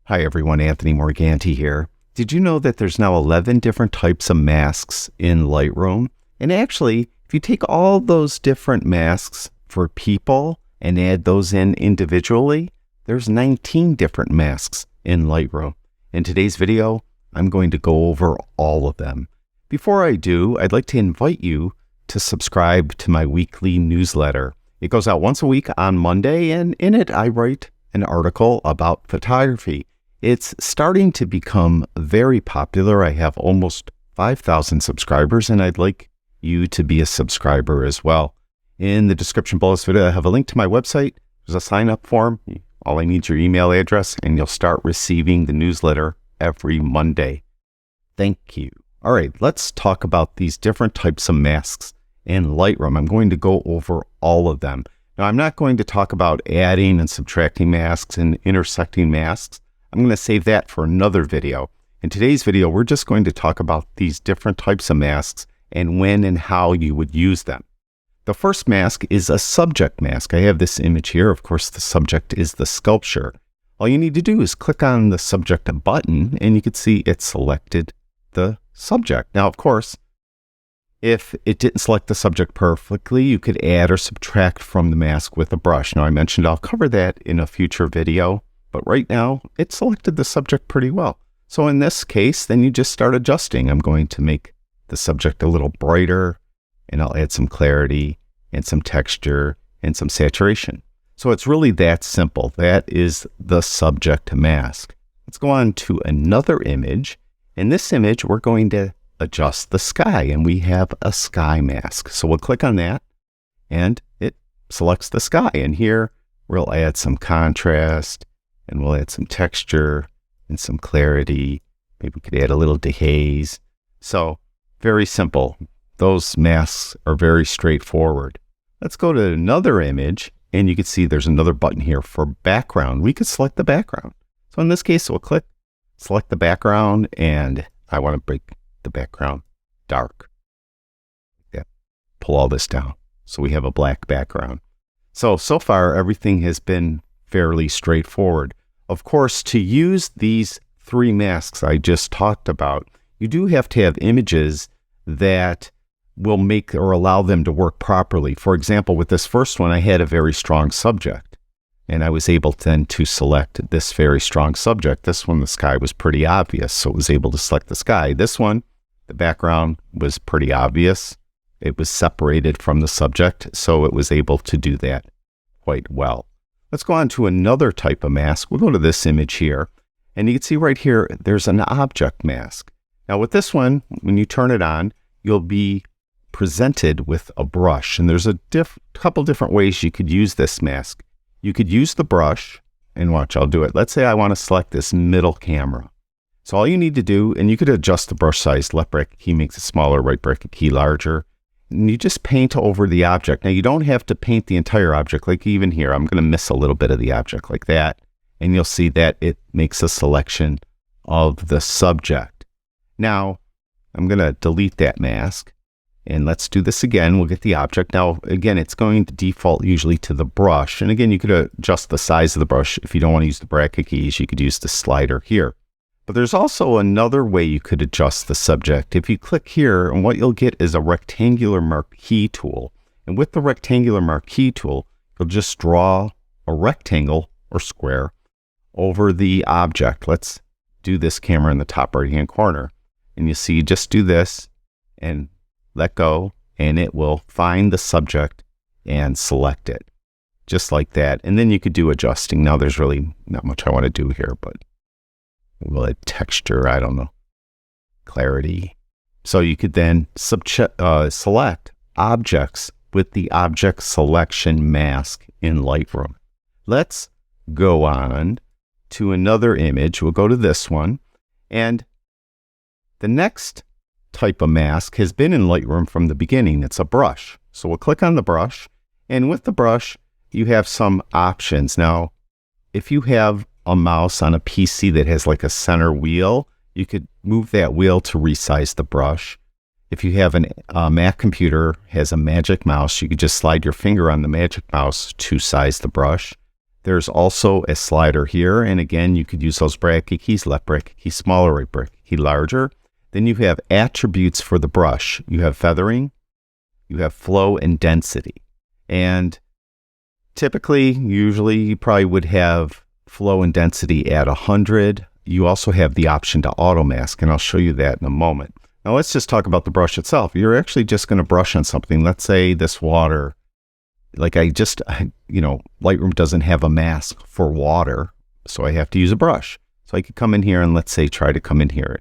Hi everyone, Anthony Morganti here. Did you know that there's now 11 different types of masks in Lightroom? And actually, if you take all those different masks for people and add those in individually, there's 19 different masks in Lightroom. In today's video, I'm going to go over all of them. Before I do, I'd like to invite you to subscribe to my weekly newsletter. It goes out once a week on Monday, and in it I write an article about photography. It's starting to become very popular. I have almost 5,000 subscribers, and I'd like you to be a subscriber as well. In the description below this video, I have a link to my website. There's a sign-up form. All I need is your email address, and you'll start receiving the newsletter every Monday. Thank you. All right, let's talk about these different types of masks in Lightroom. I'm going to go over all of them. Now, I'm not going to talk about adding and subtracting masks and intersecting masks. I'm going to save that for another video. In today's video, we're just going to talk about these different types of masks and when and how you would use them. The first mask is a subject mask. I have this image here. Of course, the subject is the sculpture. All you need to do is click on the subject button, and you can see it selected the subject. Now, of course, if it didn't select the subject perfectly, you could add or subtract from the mask with a brush. Now, I mentioned I'll cover that in a future video. But right now, it selected the subject pretty well. So in this case, then you just start adjusting. I'm going to make the subject a little brighter, and I'll add some clarity and some texture and some saturation. So it's really that simple. That is the subject mask. Let's go on to another image. In this image, we're going to adjust the sky, and we have a sky mask. So we'll click on that, and it selects the sky. And here, we'll add some contrast, and we'll add some texture and some clarity. Maybe we could add a little dehaze. So very simple. Those masks are very straightforward. Let's go to another image, and you can see there's another button here for background. We could select the background. So in this case, we'll click, select the background, and I want to make the background dark. Yeah. Pull all this down so we have a black background. So far, everything has been fairly straightforward. Of course, to use these three masks I just talked about, you do have to have images that will make or allow them to work properly. For example, with this first one, I had a very strong subject, and I was able then to select this very strong subject. This one, the sky was pretty obvious, so it was able to select the sky. This one, the background was pretty obvious. It was separated from the subject, so it was able to do that quite well. Let's go on to another type of mask. We'll go to this image here, and you can see right here, there's an object mask. Now with this one, when you turn it on, you'll be presented with a brush, and there's a couple different ways you could use this mask. You could use the brush, and watch, I'll do it. Let's say I want to select this middle camera. So all you need to do, and you could adjust the brush size, left bracket key makes it smaller, right bracket key larger. And you just paint over the object. Now, you don't have to paint the entire object. Like even here, I'm going to miss a little bit of the object like that. And you'll see that it makes a selection of the subject. Now, I'm going to delete that mask. And let's do this again. We'll get the object. Now, again, it's going to default usually to the brush. And again, you could adjust the size of the brush. If you don't want to use the bracket keys, you could use the slider here. But there's also another way you could adjust the subject. If you click here, and what you'll get is a rectangular marquee tool. And with the rectangular marquee tool, you'll just draw a rectangle or square over the object. Let's do this camera in the top right-hand corner. And you see, just do this and let go, and it will find the subject and select it. Just like that. And then you could do adjusting. Now, there's really not much I want to do here, but we'll add texture, I don't know, clarity. So you could then select objects with the object selection mask in Lightroom. Let's go on to another image. We'll go to this one. And the next type of mask has been in Lightroom from the beginning. It's a brush. So we'll click on the brush. And with the brush, you have some options. Now, if you have a mouse on a PC that has like a center wheel, you could move that wheel to resize the brush. If you have a Mac computer has a magic mouse, you could just slide your finger on the magic mouse to size the brush. There's also a slider here, and again, you could use those bracket keys, left bracket key, smaller, right bracket key, larger. Then you have attributes for the brush. You have feathering, you have flow and density. And typically, usually, you probably would have flow and density at 100. You also have the option to auto mask, and I'll show you that in a moment. Now let's just talk about the brush itself. You're actually just going to brush on something. Let's say this water, like Lightroom doesn't have a mask for water, so I have to use a brush. So I could come in here and let's say try to come in here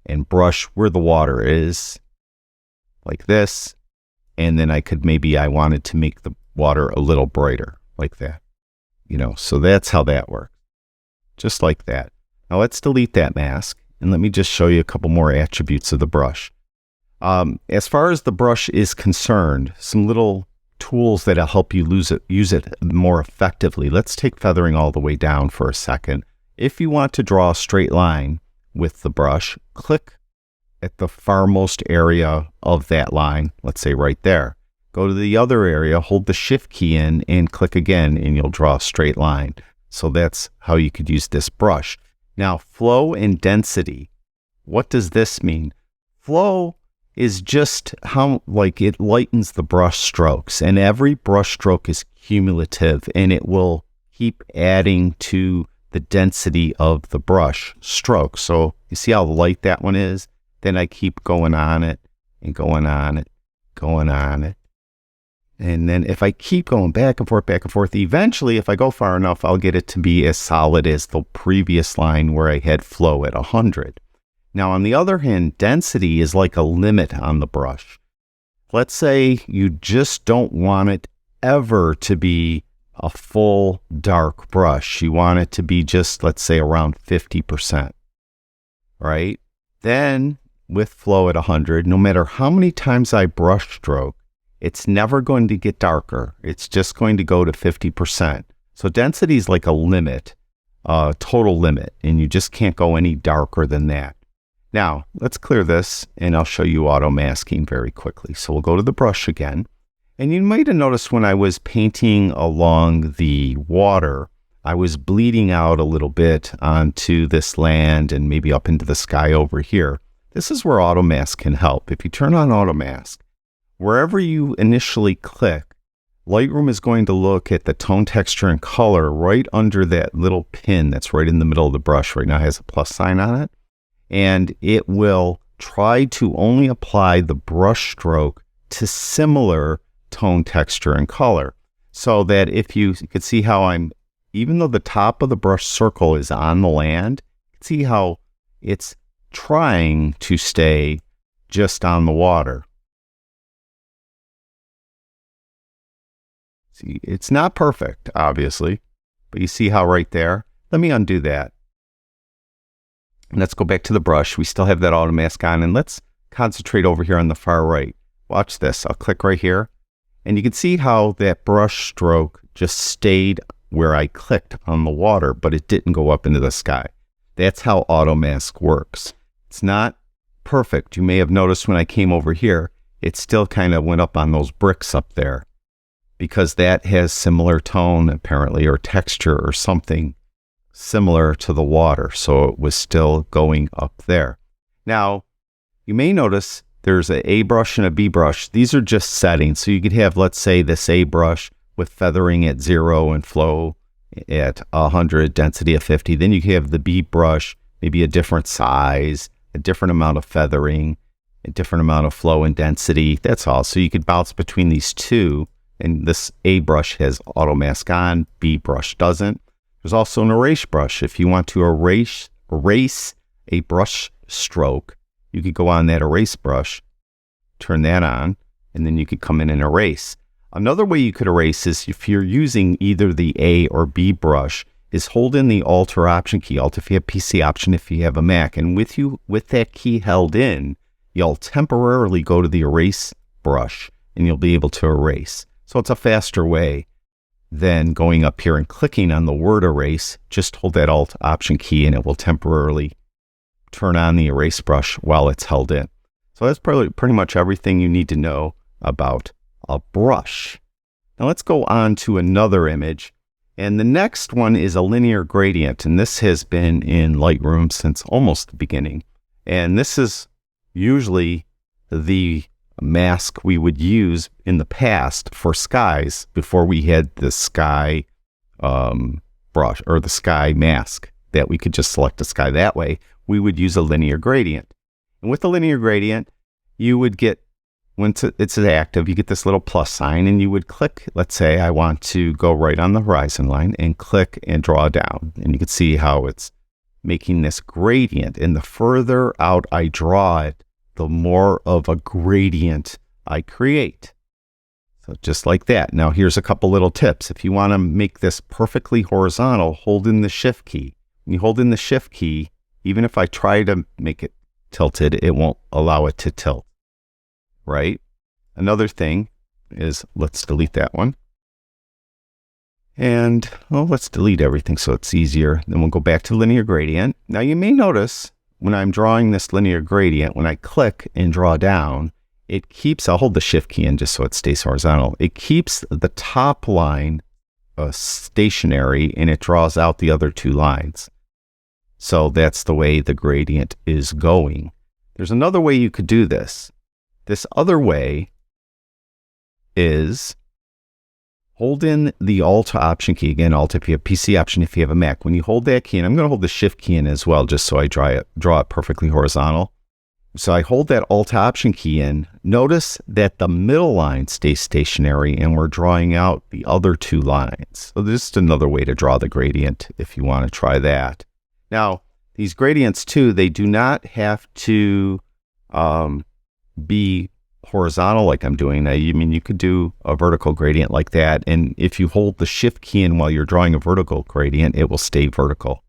and brush where the water is, like this. And then I wanted to make the water a little brighter, like that. So that's how that works. Just like that. Now let's delete that mask. And let me just show you a couple more attributes of the brush. As far as the brush is concerned, some little tools that'll help you use it more effectively. Let's take feathering all the way down for a second. If you want to draw a straight line with the brush, click at the farmost area of that line, let's say right there. Go to the other area, hold the shift key in, and click again, and you'll draw a straight line. So that's how you could use this brush. Now, flow and density. What does this mean? Flow is just how, it lightens the brush strokes, and every brush stroke is cumulative, and it will keep adding to the density of the brush stroke. So you see how light that one is? Then I keep going on it, and going on it, going on it. And then if I keep going back and forth, eventually, if I go far enough, I'll get it to be as solid as the previous line where I had flow at 100. Now, on the other hand, density is like a limit on the brush. Let's say you just don't want it ever to be a full dark brush. You want it to be just, let's say, around 50%, right? Then with flow at 100, no matter how many times I brush stroke, it's never going to get darker. It's just going to go to 50%. So density is like a limit, total limit, and you just can't go any darker than that. Now, let's clear this, and I'll show you auto masking very quickly. So we'll go to the brush again. And you might have noticed when I was painting along the water, I was bleeding out a little bit onto this land and maybe up into the sky over here. This is where auto mask can help. If you turn on auto mask, wherever you initially click, Lightroom is going to look at the tone, texture, and color right under that little pin that's right in the middle of the brush. Right now it has a plus sign on it. And it will try to only apply the brush stroke to similar tone, texture, and color. So that if you can see how even though the top of the brush circle is on the land, you can see how it's trying to stay just on the water. See, it's not perfect, obviously, but you see how right there? Let me undo that. And let's go back to the brush. We still have that auto mask on, and let's concentrate over here on the far right. Watch this. I'll click right here, and you can see how that brush stroke just stayed where I clicked on the water, but it didn't go up into the sky. That's how auto mask works. It's not perfect. You may have noticed when I came over here, it still kind of went up on those bricks up there, because that has similar tone apparently, or texture or something similar to the water. So it was still going up there. Now, you may notice there's an A brush and a B brush. These are just settings. So you could have, let's say, this A brush with feathering at 0 and flow at 100, density of 50. Then you could have the B brush, maybe a different size, a different amount of feathering, a different amount of flow and density. That's all. So you could bounce between these two. And this A brush has auto mask on, B brush doesn't. There's also an erase brush. If you want to erase a brush stroke, you could go on that erase brush, turn that on, and then you could come in and erase. Another way you could erase is if you're using either the A or B brush, is hold in the Alt or Option key. Alt if you have PC, Option if you have a Mac. And with that key held in, you'll temporarily go to the erase brush and you'll be able to erase. So it's a faster way than going up here and clicking on the word erase. Just hold that Alt Option key and it will temporarily turn on the erase brush while it's held in. So that's pretty much everything you need to know about a brush. Now let's go on to another image. And the next one is a linear gradient, and this has been in Lightroom since almost the beginning. And this is usually the mask we would use in the past for skies before we had the sky brush or the sky mask that we could just select the sky that way. We would use a linear gradient. And with the linear gradient, you would get, when it's active, you get this little plus sign and you would click. Let's say I want to go right on the horizon line and click and draw down. And you can see how it's making this gradient. And the further out I draw it, the more of a gradient I create. So just like that. Now here's a couple little tips. If you want to make this perfectly horizontal, hold in the shift key. When you hold in the shift key, even if I try to make it tilted, it won't allow it to tilt. Right? Another thing is, let's delete that one. And let's delete everything so it's easier. Then we'll go back to linear gradient. Now you may notice when I'm drawing this linear gradient, when I click and draw down, it keeps, I'll hold the shift key in just so it stays horizontal. It keeps the top line stationary and it draws out the other two lines. So that's the way the gradient is going. There's another way you could do this. This other way is hold in the Alt Option key. Again, Alt if you have PC, Option if you have a Mac. When you hold that key, and I'm going to hold the Shift key in as well, just so I draw it perfectly horizontal. So I hold that Alt Option key in. Notice that the middle line stays stationary, and we're drawing out the other two lines. So this is another way to draw the gradient if you want to try that. Now, these gradients too, they do not have to be horizontal like I'm doing. I mean, you could do a vertical gradient like that, and if you hold the shift key in while you're drawing a vertical gradient, it will stay vertical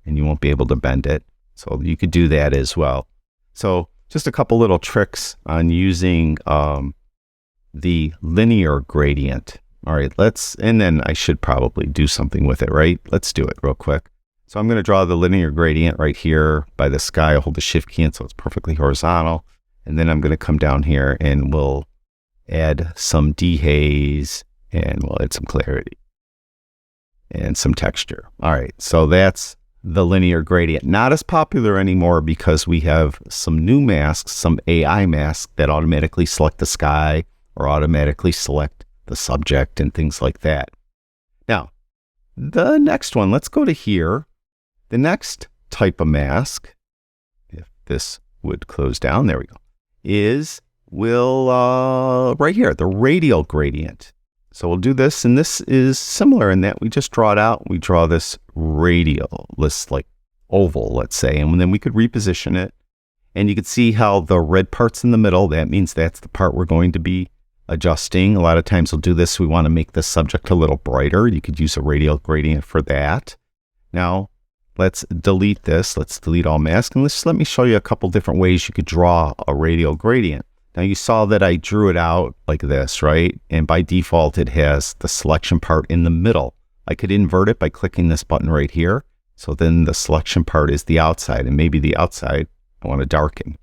and you won't be able to bend it. So you could do that as well. So just a couple little tricks on using the linear gradient. All right, and then I should probably do something with it, right? Let's do it real quick. So I'm going to draw the linear gradient right here by the sky. I'll hold the shift key in so it's perfectly horizontal. And then I'm going to come down here and we'll add some dehaze and we'll add some clarity and some texture. All right, so that's the linear gradient. Not as popular anymore because we have some new masks, some AI masks that automatically select the sky or automatically select the subject and things like that. Now, the next one, let's go to here. The next type of mask, if this would close down, there we go, right here, the radial gradient. So we'll do this, and this is similar in that we just draw it out. We draw this radial, this like oval, let's say, and then we could reposition it. And you can see how the red part's in the middle. That means that's the part we're going to be adjusting. A lot of times we'll do this. We want to make the subject a little brighter. You could use a radial gradient for that. Now, let's delete this. Let's delete all masks. And let me show you a couple different ways you could draw a radial gradient. Now you saw that I drew it out like this, right? And by default, it has the selection part in the middle. I could invert it by clicking this button right here. So then the selection part is the outside, and maybe the outside I want to darken.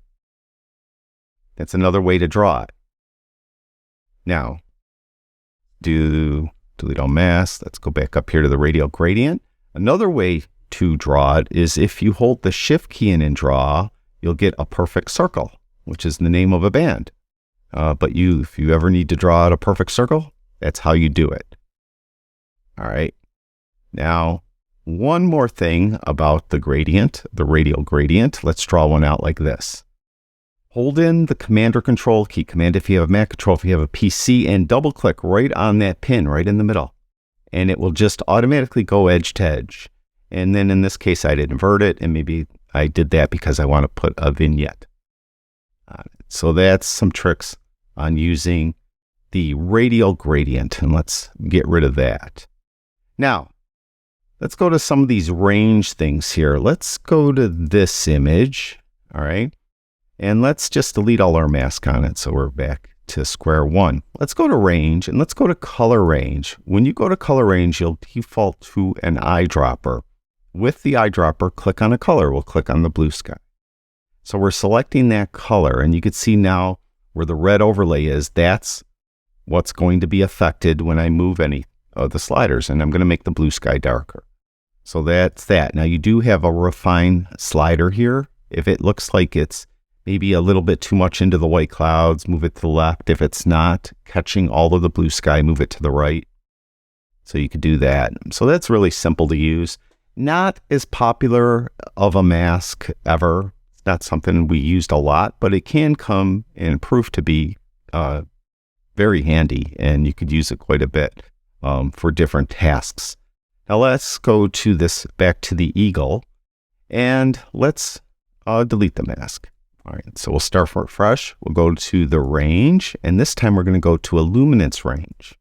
That's another way to draw it. Now, delete all masks. Let's go back up here to the radial gradient. Another way to draw it is if you hold the shift key in and draw, you'll get a perfect circle, which is the name of a band. But if you ever need to draw out a perfect circle, that's how you do it. All right. Now, one more thing about the gradient, the radial gradient. Let's draw one out like this. Hold in the Command or Control key, Command if you have a Mac, Control if you have a PC, and double click right on that pin right in the middle. And it will just automatically go edge to edge. And then in this case, I'd invert it, and maybe I did that because I want to put a vignette on it. So that's some tricks on using the radial gradient, and let's get rid of that. Now, let's go to some of these range things here. Let's go to this image, all right? And let's just delete all our mask on it, so we're back to square one. Let's go to range, and let's go to color range. When you go to color range, you'll default to an eyedropper. With the eyedropper, click on a color. We'll click on the blue sky. So we're selecting that color, and you can see now where the red overlay is, that's what's going to be affected when I move the sliders, and I'm going to make the blue sky darker. So that's that. Now you do have a refine slider here. If it looks like it's maybe a little bit too much into the white clouds, move it to the left. If it's not catching all of the blue sky, move it to the right. So you could do that. So that's really simple to use. Not as popular of a mask ever. It's not something we used a lot, but it can come and prove to be very handy, and you could use it quite a bit for different tasks. Now let's go to this, back to the eagle, and let's delete the mask. All right, so we'll start from fresh. We'll go to the range, and this time we're going to go to a luminance range.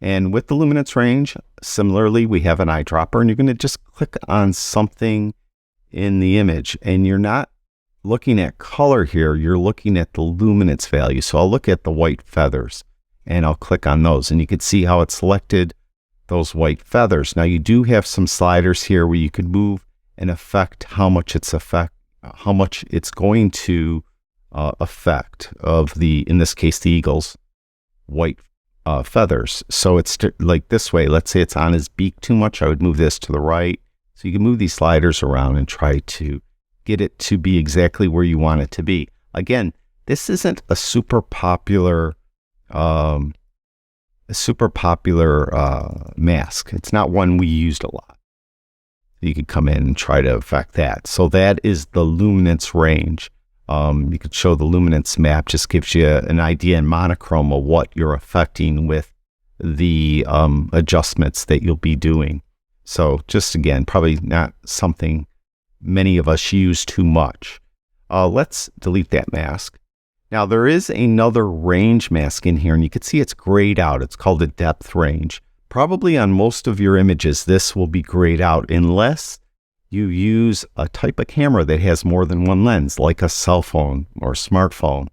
And with the luminance range, similarly, we have an eyedropper, and you're going to just click on something in the image, and you're not looking at color here, you're looking at the luminance value. So I'll look at the white feathers, and I'll click on those, and you can see how it selected those white feathers. Now you do have some sliders here where you could move and affect how much it's going to affect of the, in this case, the eagle's white feathers. So it's like this way. Let's say it's on his beak too much. I would move this to the right. So you can move these sliders around and try to get it to be exactly where you want it to be. Again, this isn't a super popular mask. It's not one we used a lot. You could come in and try to affect that. So that is the luminance range. You could show the luminance map, just gives you an idea in monochrome of what you're affecting with the adjustments that you'll be doing. So just again, probably not something many of us use too much. Let's delete that mask. Now there is another range mask in here, and you can see it's grayed out. It's called a depth range. Probably on most of your images, this will be grayed out unless you use a type of camera that has more than one lens, like a cell phone or a smartphone.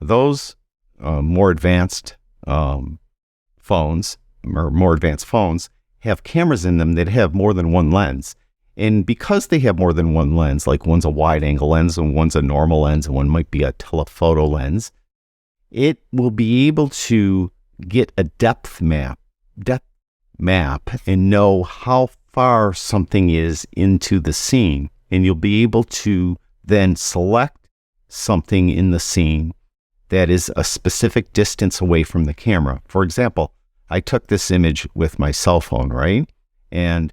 Those more advanced phones have cameras in them that have more than one lens. And because they have more than one lens, like one's a wide angle lens and one's a normal lens and one might be a telephoto lens, it will be able to get a depth map and know how far something is into the scene. And you'll be able to then select something in the scene that is a specific distance away from the camera. For example, I took this image with my cell phone, right? And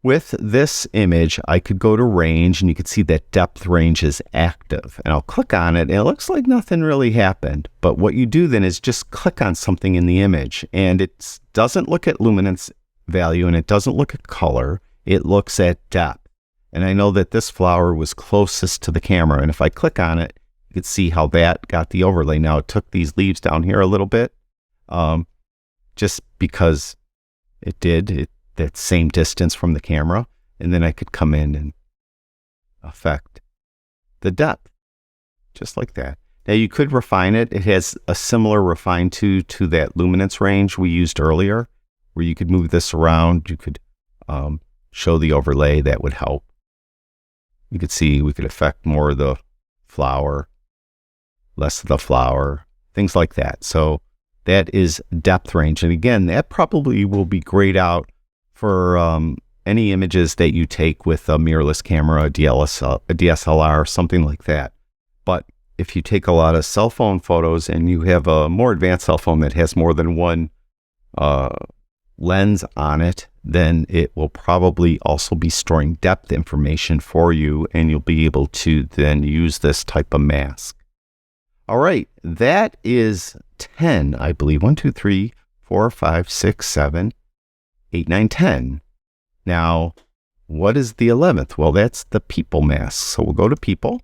with this image, I could go to range, and you can see that depth range is active. And I'll click on it, and it looks like nothing really happened. But what you do then is just click on something in the image, and it doesn't look at luminance value, and it doesn't look at color. It looks at depth. And I know that this flower was closest to the camera, and if I click on it, you can see how that got the overlay. Now, it took these leaves down here a little bit, just because it did that same distance from the camera, and then I could come in and affect the depth, just like that. Now you could refine it. It has a similar refine to that luminance range we used earlier, where you could move this around. You could show the overlay. That would help. You could see we could affect more of the flower, less of the flower, things like that. So that is depth range. And again, that probably will be grayed out for any images that you take with a mirrorless camera, a DSLR, something like that. But if you take a lot of cell phone photos and you have a more advanced cell phone that has more than one lens on it, then it will probably also be storing depth information for you, and you'll be able to then use this type of mask. All right, that is 10, I believe. 1, 2, 3, 4, 5, 6, 7, 8, 9, 10. Now, what is the 11th? Well, that's the people mask. So we'll go to people,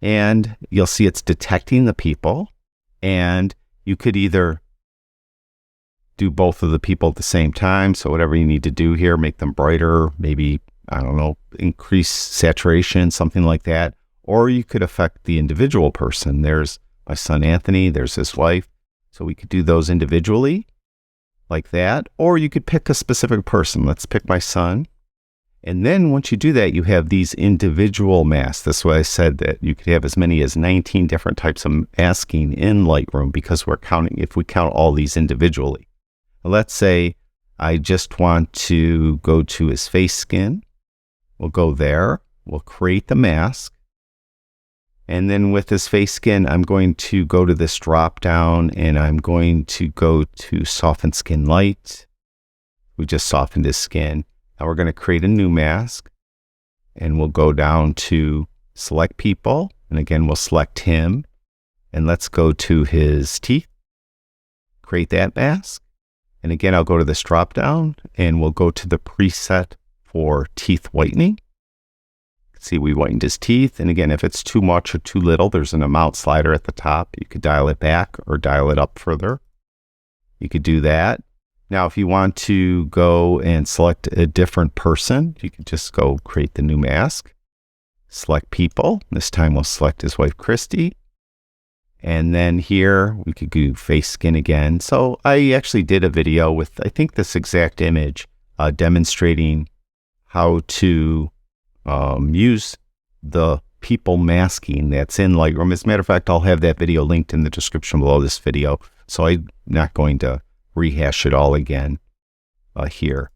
and you'll see it's detecting the people, and you could either do both of the people at the same time. So whatever you need to do here, make them brighter, maybe, I don't know, increase saturation, something like that. Or you could affect the individual person. There's my son Anthony, there's his wife. So we could do those individually, like that. Or you could pick a specific person. Let's pick my son. And then once you do that, you have these individual masks. That's why I said that you could have as many as 19 different types of masking in Lightroom, because we're counting, if we count all these individually. Let's say I just want to go to his face skin. We'll go there. We'll create the mask. And then with his face skin, I'm going to go to this drop down and I'm going to go to Soften Skin Light. We just softened his skin. Now we're going to create a new mask. And we'll go down to Select People. And again, we'll select him. And let's go to his teeth. Create that mask. And again, I'll go to this drop down and we'll go to the preset for teeth whitening. See, we whitened his teeth. And again, if it's too much or too little, there's an amount slider at the top. You could dial it back or dial it up further. You could do that. Now, if you want to go and select a different person, you could just go create the new mask. Select people. This time we'll select his wife, Christy. And then here we could do face skin again. So I actually did a video with, I think, this exact image demonstrating how to use the people masking that's in Lightroom. As a matter of fact, I'll have that video linked in the description below this video. So I'm not going to rehash it all again here.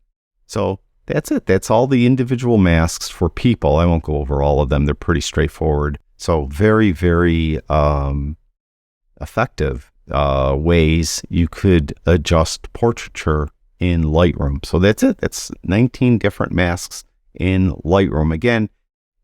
So that's it. That's all the individual masks for people. I won't go over all of them. They're pretty straightforward. So very, very effective ways you could adjust portraiture in Lightroom. So that's it. That's 19 different masks in Lightroom. Again,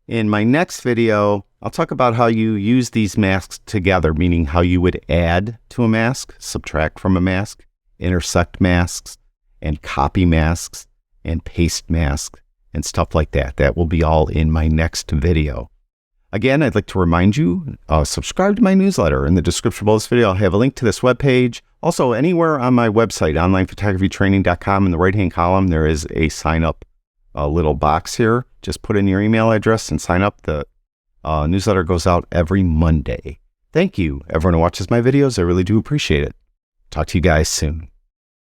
in my next video, I'll talk about how you use these masks together, meaning how you would add to a mask, subtract from a mask, intersect masks, and copy masks, and paste masks, and stuff like that. That will be all in my next video. Again, I'd like to remind you, subscribe to my newsletter. In the description below this video, I'll have a link to this webpage. Also, anywhere on my website, onlinephotographytraining.com, in the right-hand column, there is a sign-up little box here. Just put in your email address and sign up. The newsletter goes out every Monday. Thank you, everyone who watches my videos. I really do appreciate it. Talk to you guys soon.